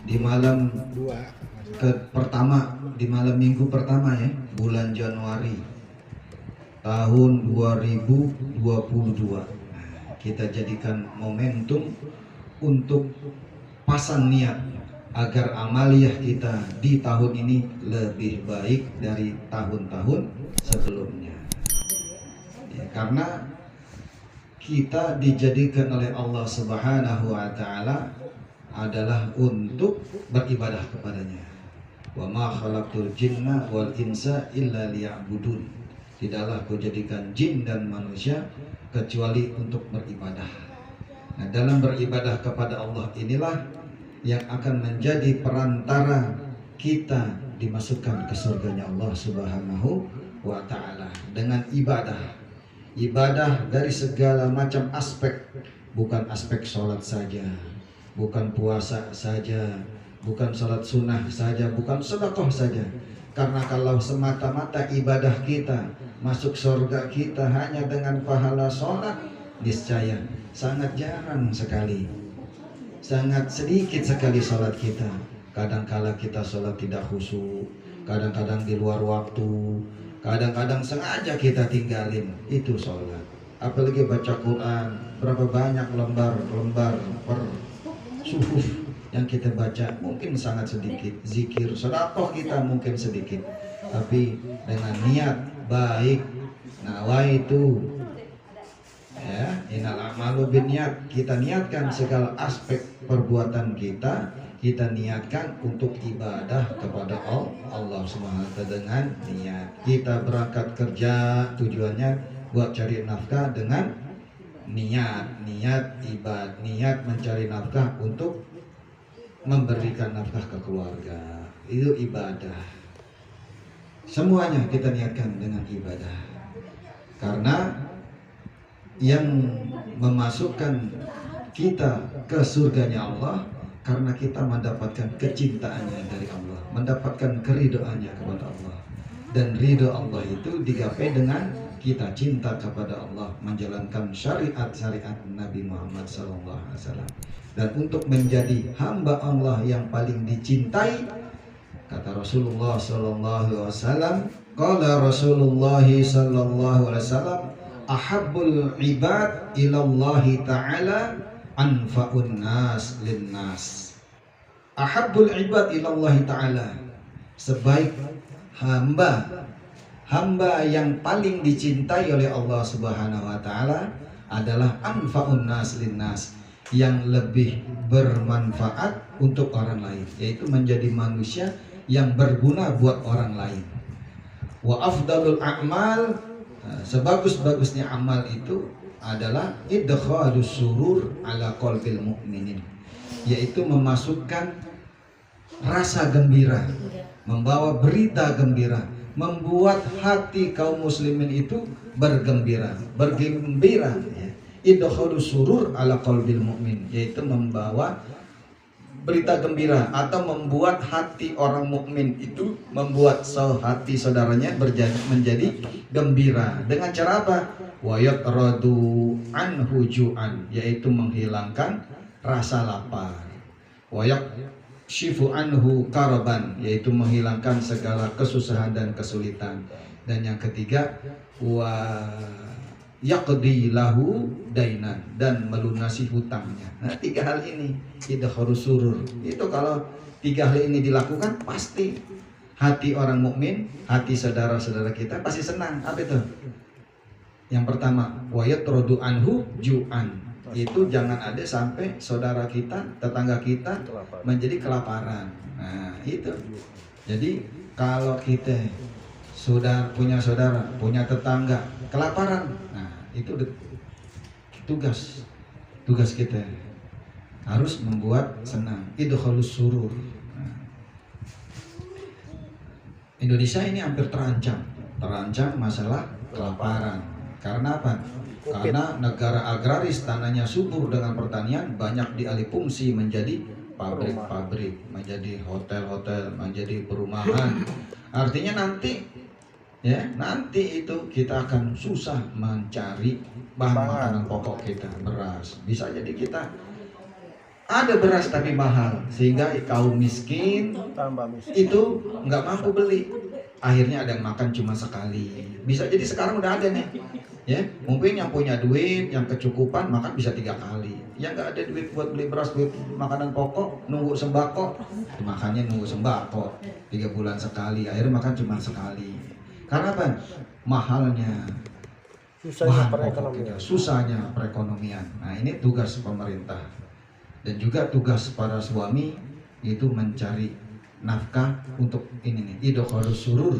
di malam pertama, di malam minggu pertama ya, bulan Januari tahun 2022. Kita jadikan momentum untuk pasang niat agar amaliyah kita di tahun ini lebih baik dari tahun-tahun sebelumnya. Ya, karena kita dijadikan oleh Allah Subhanahu wa taala adalah untuk beribadah kepadanya. Wa ma khalaqtul jinna wal insa illa liya'budun. Tidaklah kujadikan jin dan manusia kecuali untuk beribadah. Nah, dalam beribadah kepada Allah inilah yang akan menjadi perantara kita dimasukkan ke surganya Allah Subhanahu wa taala dengan ibadah. Ibadah dari segala macam aspek, bukan aspek sholat saja, bukan puasa saja, bukan sholat sunnah saja, bukan sedekah saja. Karena kalau semata-mata ibadah kita masuk surga kita hanya dengan pahala sholat, niscaya sangat jarang sekali, sangat sedikit sekali sholat kita. Kadang-kala kita sholat tidak khusyuk, kadang-kadang di luar waktu, kadang-kadang sengaja kita tinggalin itu sholat. Apalagi baca Quran, berapa banyak lembar-lembar per suhuf yang kita baca, mungkin sangat sedikit. Zikir, sedekah kita mungkin sedikit, tapi dengan niat baik, nawaitu, ya, innal a'malu binniyat, kita niatkan segala aspek perbuatan kita, kita niatkan untuk ibadah kepada Allah SWT dengan niat. Kita berangkat kerja tujuannya buat cari nafkah dengan niat ibadah, niat mencari nafkah untuk memberikan nafkah ke keluarga, itu ibadah. Semuanya kita niatkan dengan ibadah, karena yang memasukkan kita ke surganya Allah karena kita mendapatkan kecintaannya dari Allah, mendapatkan keridoannya kepada Allah. Dan ridho Allah itu digapai dengan kita cinta kepada Allah, menjalankan syariat-syariat Nabi Muhammad SAW. Dan untuk menjadi hamba Allah yang paling dicintai, kata Rasulullah SAW, qala Rasulullah SAW, ahabbul ibad ilallahi ta'ala anfa'un nas linnas. Ahabbul ibad ilallahi ta'ala, sebaik hamba yang paling dicintai oleh Allah Subhanahu wa taala adalah anfa'un nas linnas, yang lebih bermanfaat untuk orang lain, yaitu menjadi manusia yang berguna buat orang lain. Wa afdalul a'mal, sebagus-bagusnya amal itu adalah idkhalus surur ala qalbil mu'minin, yaitu memasukkan rasa gembira, membawa berita gembira, membuat hati kaum muslimin itu bergembira ya. Idkhalus surur ala qalbil mu'min, yaitu membawa berita gembira atau membuat hati orang mukmin itu, membuat hati saudaranya menjadi gembira. Dengan cara apa? Wa yatradu anhu ju'an, yaitu menghilangkan rasa lapar. Wa yakshifu anhu karaban, yaitu menghilangkan segala kesusahan dan kesulitan. Dan yang ketiga, wa yaqdi lahu dainan, dan melunasi hutangnya. Nah, tiga hal ini idkhalus surur. Itu kalau tiga hal ini dilakukan, pasti hati orang mukmin, hati saudara-saudara kita pasti senang. Apa itu? Yang pertama, wa yatradu anhu ju'an, itu jangan ada sampai saudara kita, tetangga kita menjadi kelaparan. Nah, itu. Jadi kalau kita sudah punya saudara, punya tetangga kelaparan, nah itu tugas kita harus membuat senang, idkhalus surur. Nah, Indonesia ini hampir terancam masalah kelaparan. Karena apa? Karena negara agraris, tanahnya subur dengan pertanian, banyak dialih fungsi menjadi pabrik-pabrik, menjadi hotel-hotel, menjadi perumahan. Artinya nanti itu kita akan susah mencari bahan makanan pokok kita, beras. Bisa jadi kita Ada beras tapi mahal, sehingga kaum miskin itu nggak mampu beli. Akhirnya ada yang makan cuma sekali. Bisa jadi sekarang udah ada nih, ya. Mungkin yang punya duit, yang kecukupan makan bisa 3 kali. Yang nggak ada duit buat beli beras, buat makanan pokok, nunggu sembako, makannya nunggu sembako 3 bulan sekali. Akhirnya makan cuma sekali. Karena apa? Mahalnya bahan pokok kita, susahnya perekonomian. Nah, ini tugas pemerintah dan juga tugas para suami, yaitu mencari nafkah untuk ini nih, idkhalus surur,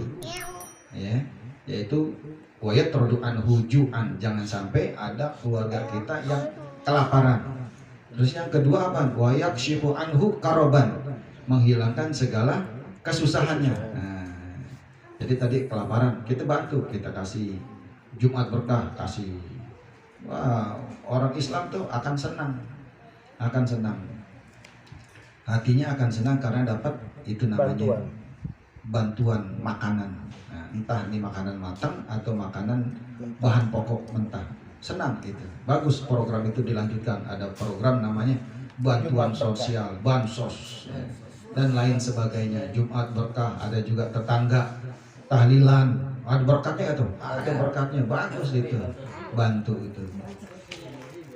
ya, yaitu wayat rodu'an hujuan, jangan sampai ada keluarga kita yang kelaparan. Terus yang kedua apa? Wayak syifu anhu karoban, menghilangkan segala kesusahannya. Nah, jadi tadi kelaparan kita bantu, kita kasih Jumat berkah, kasih. Wah, orang Islam tuh akan senang, hatinya akan senang karena dapat itu namanya bantuan makanan. Nah, entah ini makanan matang atau makanan bahan pokok mentah, senang gitu. Bagus program itu dilanjutkan. Ada program namanya bantuan sosial, bansos, ya, dan lain sebagainya. Jumat berkah, ada juga tetangga tahlilan, ada berkatnya tuh, ada berkatnya, bagus itu, bantu itu.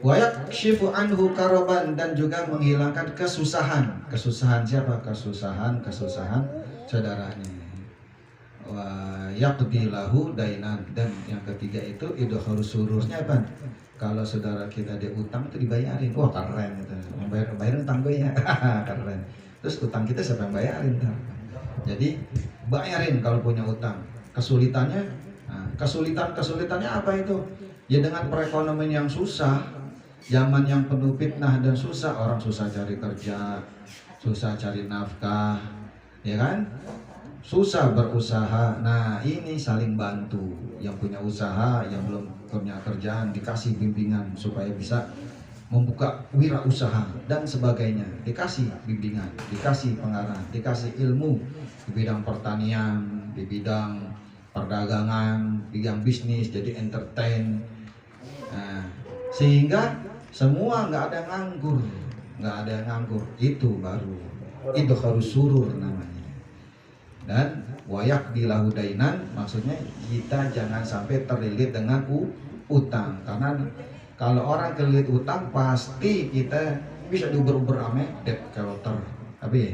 Wayak syifu anhu karoban, dan juga menghilangkan kesusahan. Kesusahan siapa? Kesusahan saudaranya. Wayak lahu dainan, dan yang ketiga itu idkhalus sururnya apa? Kalau saudara kita dia utang itu dibayarin. Wah, keren itu. Bayarin utang gue ya. Keren. Terus utang kita siapa yang bayarin? Jadi bayarin kalau punya utang. Kesulitannya, nah, kesulitannya apa itu? Ya dengan perekonomian yang susah, zaman yang penuh fitnah dan susah, orang susah cari kerja, susah cari nafkah, ya kan? Susah berusaha. Nah, ini saling bantu. Yang punya usaha, yang belum punya kerjaan, dikasih bimbingan supaya bisa membuka wirausaha dan sebagainya. Dikasih bimbingan, dikasih pengarah, dikasih ilmu di bidang pertanian, di bidang perdagangan, bidang bisnis, jadi entertain. Nah, sehingga semua nggak ada yang nganggur, itu baru idkhalus surur namanya. Dan wayak dilahu dainan, maksudnya kita jangan sampai terlilit dengan utang, karena kalau orang terlilit utang pasti kita bisa diuber-uber ame debt collector,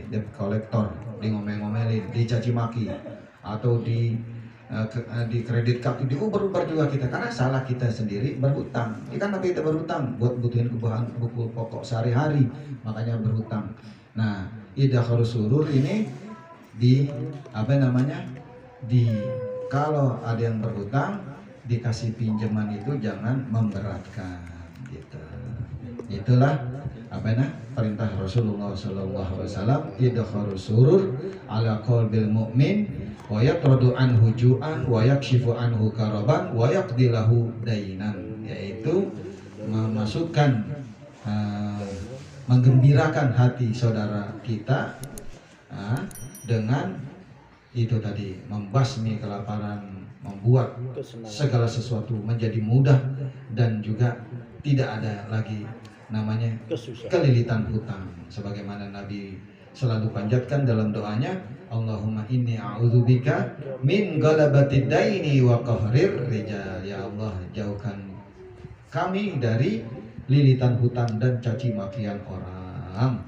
debt collector, di ngomel-ngomelin, dicaci maki, atau di kredit card, diuber-uber juga kita karena salah kita sendiri berhutang. Ini kan kita berhutang buat butuhin kebutuhan pokok sehari-hari, makanya berhutang. Nah, idkhalus surur ini di kalau ada yang berhutang dikasih pinjaman itu jangan memberatkan gitu. Itulah perintah Rasulullah SAW, idkhalus surur ala qalbil mu'min wa yatradu anhu ju'an wa yakshifu anhu karaban wa yaqdilahu dainan, yaitu memasukkan menggembirakan hati saudara kita dengan itu tadi, membasmi kelaparan, membuat segala sesuatu menjadi mudah, dan juga tidak ada lagi namanya kelilitan hutang, sebagaimana Nabi selalu panjatkan dalam doanya, Allahumma inni a'udzubika min ghalabatid daini wa qahrir rijal. Ya Allah, jauhkan kami dari lilitan hutang dan caci makian orang.